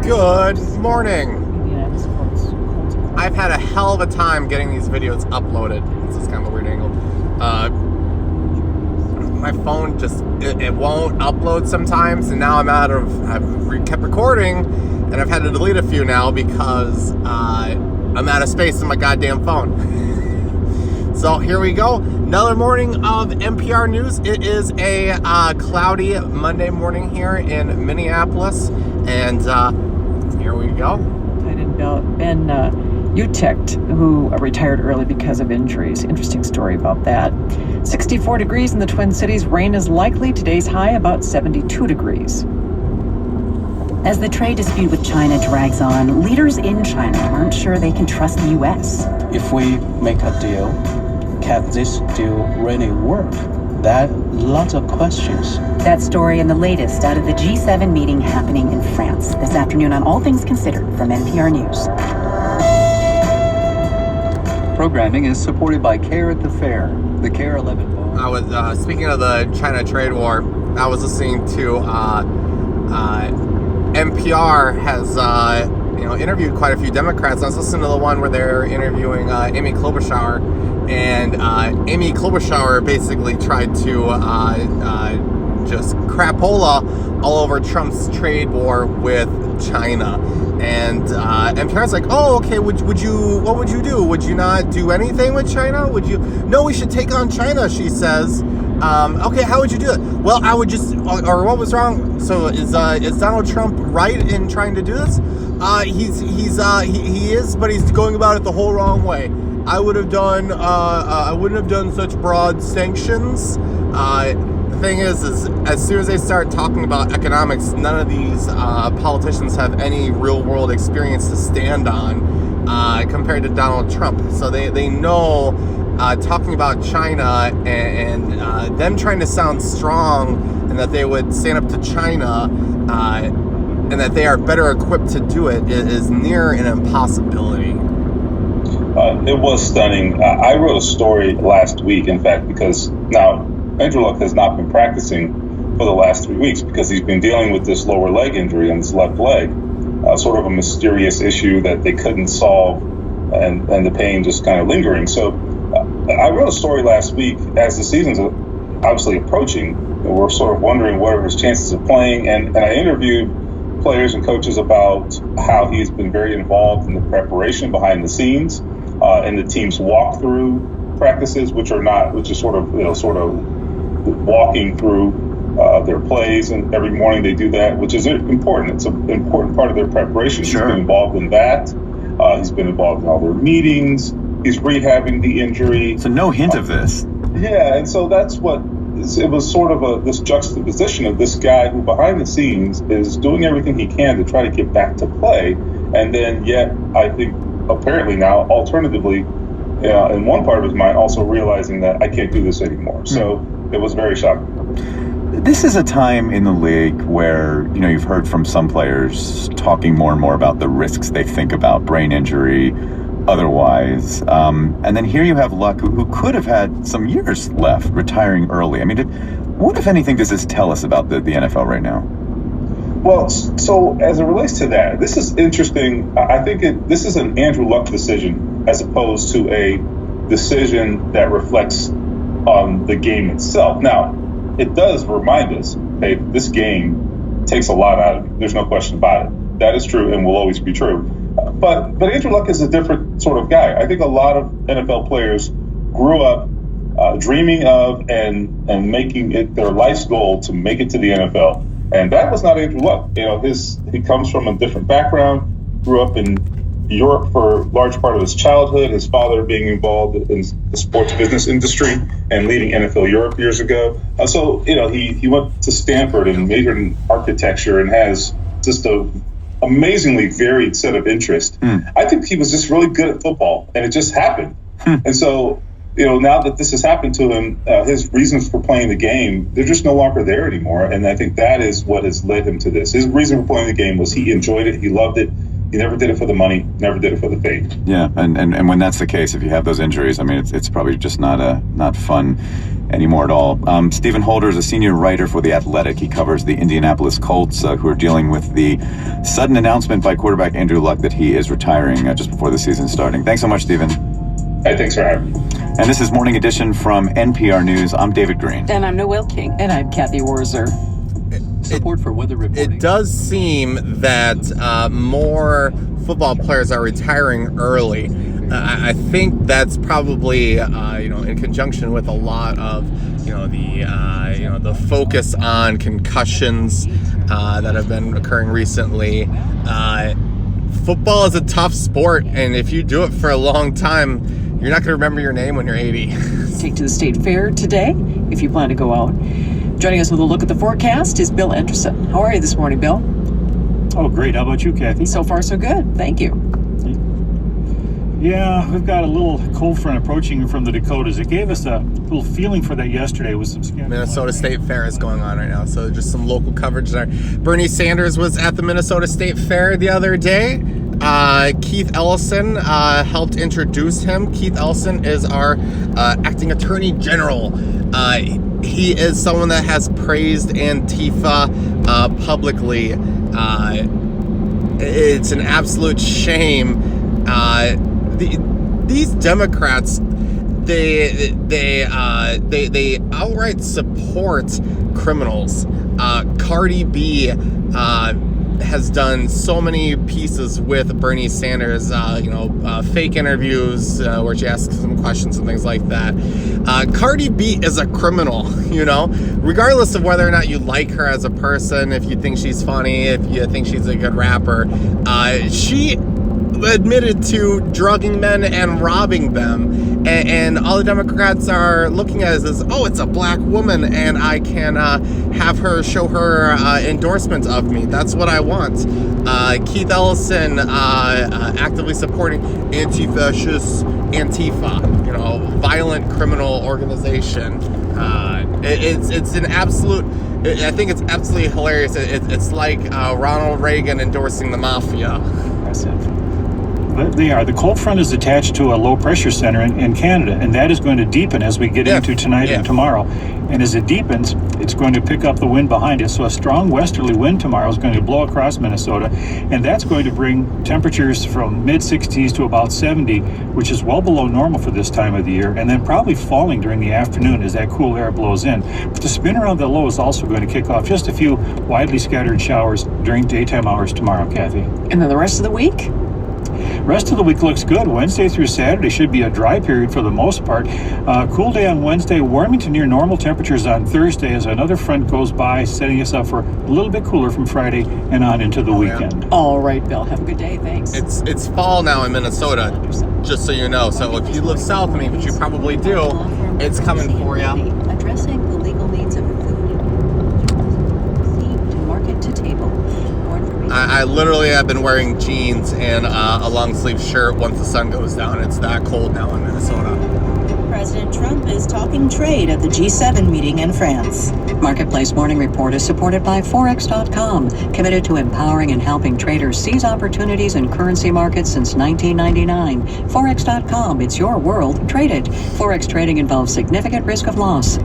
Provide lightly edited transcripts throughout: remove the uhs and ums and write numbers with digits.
Good morning. I've had a hell of a time getting these videos uploaded. This is kind of a weird angle. My phone just, it won't upload sometimes, and now I've kept recording, and I've had to delete a few now because I'm out of space in my goddamn phone. So here we go. Another morning of NPR News. It is a cloudy Monday morning here in Minneapolis, and here we go. Tight end Ben Uticht, who retired early because of injuries. Interesting story about that. 64 degrees in the Twin Cities. Rain is likely. Today's high about 72 degrees. As the trade dispute with China drags on, leaders in China aren't sure they can trust the U.S. If we make a deal, can this deal really work? That lots of questions. That story and the latest out of the G7 meeting happening in France this afternoon on All Things Considered from NPR News. Programming is supported by Care at the Fair, the Care 11 bar. I was speaking of the China trade war. I was listening to NPR has interviewed quite a few Democrats. I was listening to the one where they're interviewing Amy Klobuchar, and Amy Klobuchar basically tried to just crapola all over Trump's trade war with China. And NPR's like, oh, okay, what would you do? Would you not do anything with China? No, we should take on China, she says. Okay, how would you do it? Well, I would just, or what was wrong? So is Donald Trump right in trying to do this? He is, but he's going about it the whole wrong way. I wouldn't have done such broad sanctions. The thing is as soon as they start talking about economics, none of these politicians have any real world experience to stand on compared to Donald Trump. So they know talking about China and them trying to sound strong and that they would stand up to China and that they are better equipped to do it is near an impossibility. It was stunning. I wrote a story last week, in fact, because now Andrew Luck has not been practicing for the last 3 weeks because he's been dealing with this lower leg injury on his left leg, sort of a mysterious issue that they couldn't solve, and the pain just kind of lingering. So I wrote a story last week as the season's obviously approaching. We're sort of wondering what are his chances of playing, and I interviewed players and coaches about how he's been very involved in the preparation behind the scenes, in the team's walkthrough practices, which is sort of walking through their plays, and every morning they do that, which is important. It's an important part of their preparation. Sure. He's been involved in that. He's been involved in all their meetings. He's rehabbing the injury. So no hint of this. Yeah, and so that's what it was, sort of this juxtaposition of this guy who behind the scenes is doing everything he can to try to get back to play, and then yet I think apparently now alternatively in one part of his mind also realizing that I can't do this anymore. So it was very shocking. This is a time in the league where, you've heard from some players talking more and more about the risks they think about, brain injury, otherwise. And then here you have Luck, who could have had some years left, retiring early. I mean, what, if anything, does this tell us about the NFL right now? Well, so as it relates to that, this is interesting. I think this is an Andrew Luck decision as opposed to a decision that reflects on the game itself. Now, it does remind us, hey, this game takes a lot out of you. There's no question about it. That is true and will always be true. But Andrew Luck is a different sort of guy. I think a lot of NFL players grew up dreaming of and making it their life's goal to make it to the NFL. And that was not Andrew Luck. He comes from a different background, grew up in Europe for a large part of his childhood, his father being involved in the sports business industry and leading NFL Europe years ago. So he went to Stanford and majored in architecture and has just a amazingly varied set of interests. I think he was just really good at football, and it just happened. And so, now that this has happened to him, his reasons for playing the game, they're just no longer there anymore. And I think that is what has led him to this. His reason for playing the game was he enjoyed it, he loved it. He never did it for the money, never did it for the fame. Yeah, and when that's the case, if you have those injuries, I mean, it's probably just not fun. anymore at all. Stephen Holder is a senior writer for The Athletic. He covers the Indianapolis Colts, who are dealing with the sudden announcement by quarterback Andrew Luck that he is retiring just before the season starting. Thanks so much, Stephen. Hey, thanks for having me. And this is Morning Edition from NPR News. I'm David Green. And I'm Noel King. And I'm Kathy Worzer. Support for weather reporting. It does seem that more football players are retiring early. I think that's probably in conjunction with a lot of the focus on concussions that have been occurring recently. Football is a tough sport, and if you do it for a long time, you're not going to remember your name when you're 80. Take to the State Fair today if you plan to go out. Joining us with a look at the forecast is Bill Anderson. How are you this morning, Bill? Oh, great. How about you, Kathy? So far, so good. Thank you. Yeah, we've got a little cold front approaching from the Dakotas. It gave us a little feeling for that yesterday with some skin. Minnesota State Fair is going on right now, so just some local coverage there. Bernie Sanders was at the Minnesota State Fair the other day. Keith Ellison helped introduce him. Keith Ellison is our acting attorney general. He is someone that has praised Antifa publicly. It's an absolute shame. These Democrats, they outright support criminals. Cardi B has done so many pieces with Bernie Sanders, fake interviews where she asks some questions and things like that. Cardi B is a criminal, regardless of whether or not you like her as a person, if you think she's funny, if you think she's a good rapper. She admitted to drugging men and robbing them, and all the Democrats are looking at it as, it's a black woman, and I can have her show her endorsement of me. That's what I want. Keith Ellison actively supporting anti-fascist Antifa, violent criminal organization. It's an absolute. I think it's absolutely hilarious. It's like Ronald Reagan endorsing the mafia. Impressive. They are. The cold front is attached to a low-pressure center in Canada, and that is going to deepen as we get into tonight and tomorrow. And as it deepens, it's going to pick up the wind behind it. So a strong westerly wind tomorrow is going to blow across Minnesota, and that's going to bring temperatures from mid-60s to about 70, which is well below normal for this time of the year, and then probably falling during the afternoon as that cool air blows in. But the spin around the low is also going to kick off just a few widely scattered showers during daytime hours tomorrow, Kathy. And then the rest of the week? Rest of the week looks good. Wednesday through Saturday should be a dry period for the most part. Cool day on Wednesday, warming to near normal temperatures on Thursday as another front goes by, setting us up for a little bit cooler from Friday and on into the weekend. Yeah. All right, Bill. Have a good day. Thanks. It's fall now in Minnesota, just so you know. So if you live south of me, which you probably do, it's coming for you. Addressing the legal needs of food. Market to table. I literally have been wearing jeans and a long sleeve shirt once the sun goes down. It's that cold now in Minnesota. President Trump is talking trade at the G7 meeting in France. Marketplace Morning Report is supported by Forex.com, committed to empowering and helping traders seize opportunities in currency markets since 1999. Forex.com, it's your world. Trade it. Forex trading involves significant risk of loss.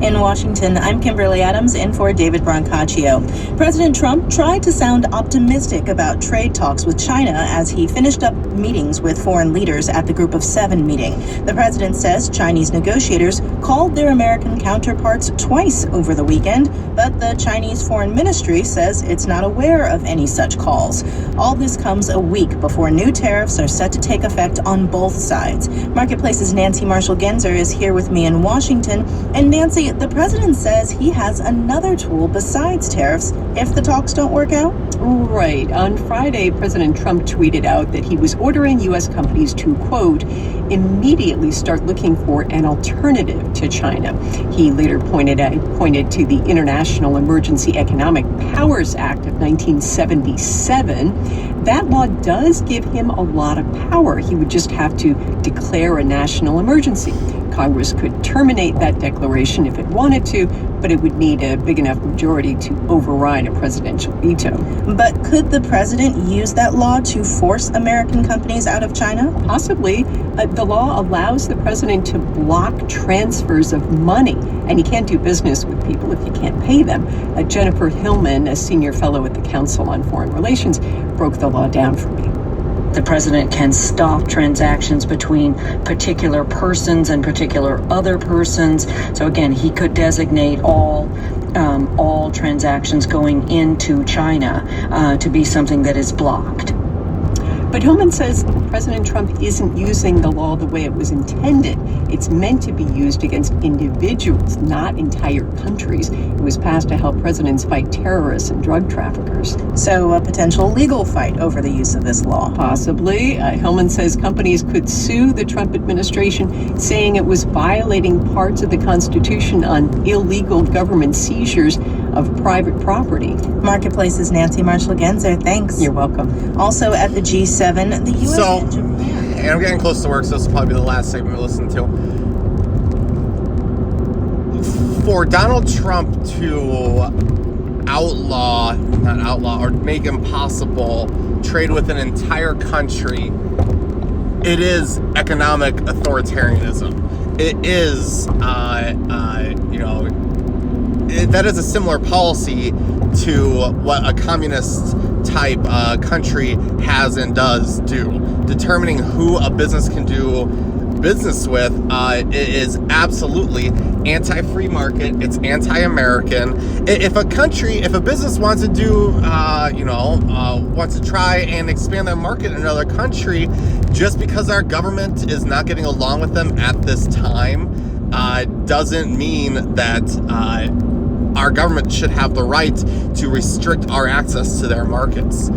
In Washington, I'm Kimberly Adams, in for David Brancaccio. President Trump tried to sound optimistic about trade talks with China as he finished up meetings with foreign leaders at the Group of Seven meeting. The president says Chinese negotiators called their American counterparts twice over the weekend, but the Chinese Foreign Ministry says it's not aware of any such calls. All this comes a week before new tariffs are set to take effect on both sides. Marketplace's Nancy Marshall-Genzer is here with me in Washington. And Nancy, the president says he has another tool besides tariffs if the talks don't work out? Right. On Friday, President Trump tweeted out that he was ordering U.S. companies to, quote, immediately start looking for an alternative to China. He later pointed to the International Emergency Economic Powers Act of 1977. That law does give him a lot of power. He would just have to declare a national emergency. Congress could terminate that declaration if it wanted to, but it would need a big enough majority to override a presidential veto. But could the president use that law to force American companies out of China? Possibly. The law allows the president to block transfers of money, and he can't do business with people if you can't pay them. Jennifer Hillman, a senior fellow at the Council on Foreign Relations, broke the law down for me. The president can stop transactions between particular persons and particular other persons. So again, he could designate all transactions going into China to be something that is blocked. But Hillman says President Trump isn't using the law the way it was intended. It's meant to be used against individuals, not entire countries. It was passed to help presidents fight terrorists and drug traffickers. So a potential legal fight over the use of this law. Possibly. Hillman says companies could sue the Trump administration, saying it was violating parts of the Constitution on illegal government seizures of private property. Marketplace's Nancy Marshall-Genzer, thanks. You're welcome. Also at the G7, the U.S. and Japan. And I'm getting close to work, so this will probably be the last segment we listen to. For Donald Trump to not outlaw, or make impossible trade with an entire country, it is economic authoritarianism. It is, that is a similar policy to what a communist type country has and does do. Determining who a business can do business with is absolutely anti-free market. It's anti-American. If a business wants to do, wants to try and expand their market in another country, just because our government is not getting along with them at this time, doesn't mean that our government should have the right to restrict our access to their markets,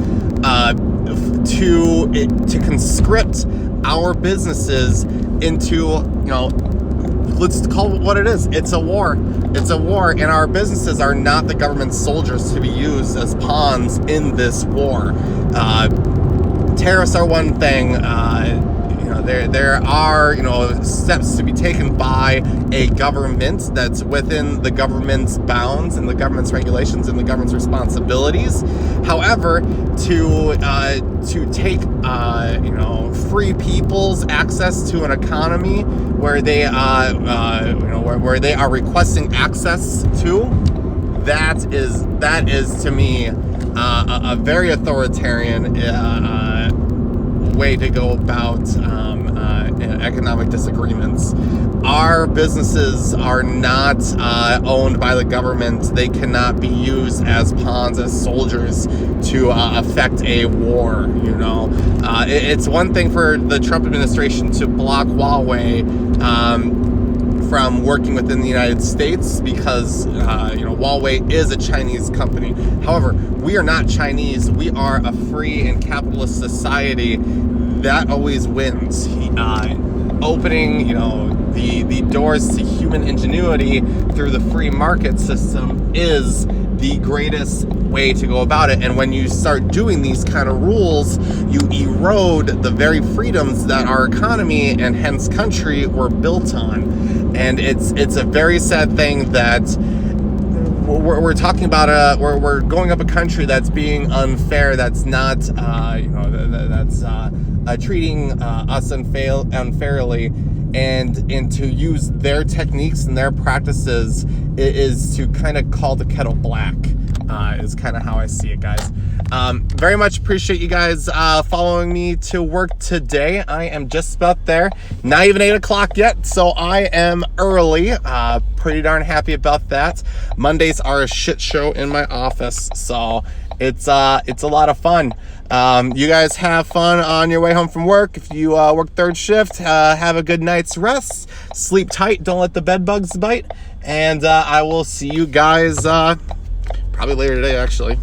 to conscript our businesses into, let's call it what it is. It's a war. It's a war, and our businesses are not the government's soldiers to be used as pawns in this war. Tariffs are one thing. There are, steps to be taken by a government that's within the government's bounds and the government's regulations and the government's responsibilities. However, to take, free people's access to an economy where they where they are requesting access to, that is to me a very authoritarian way to go about economic disagreements. Our businesses are not owned by the government. They cannot be used as pawns, as soldiers to affect a war. It's one thing for the Trump administration to block Huawei from working within the United States because Huawei is a Chinese company. However, we are not Chinese. We are a free and capitalist society. That always wins. Opening, the doors to human ingenuity through the free market system is the greatest way to go about it. And when you start doing these kind of rules, you erode the very freedoms that our economy and hence country were built on. And it's a very sad thing that we're talking about we're going up a country that's being unfair, that's not that's treating us unfairly, and to use their techniques and their practices is to kind of call the kettle black, is kind of how I see it, guys. Very much appreciate you guys following me to work today. I am just about there. Not even 8 o'clock yet, so I am early. Pretty darn happy about that. Mondays are a shit show in my office, so it's a lot of fun. You guys have fun on your way home from work. If you work third shift, have a good night's rest. Sleep tight. Don't let the bed bugs bite. And I will see you guys probably later today, actually.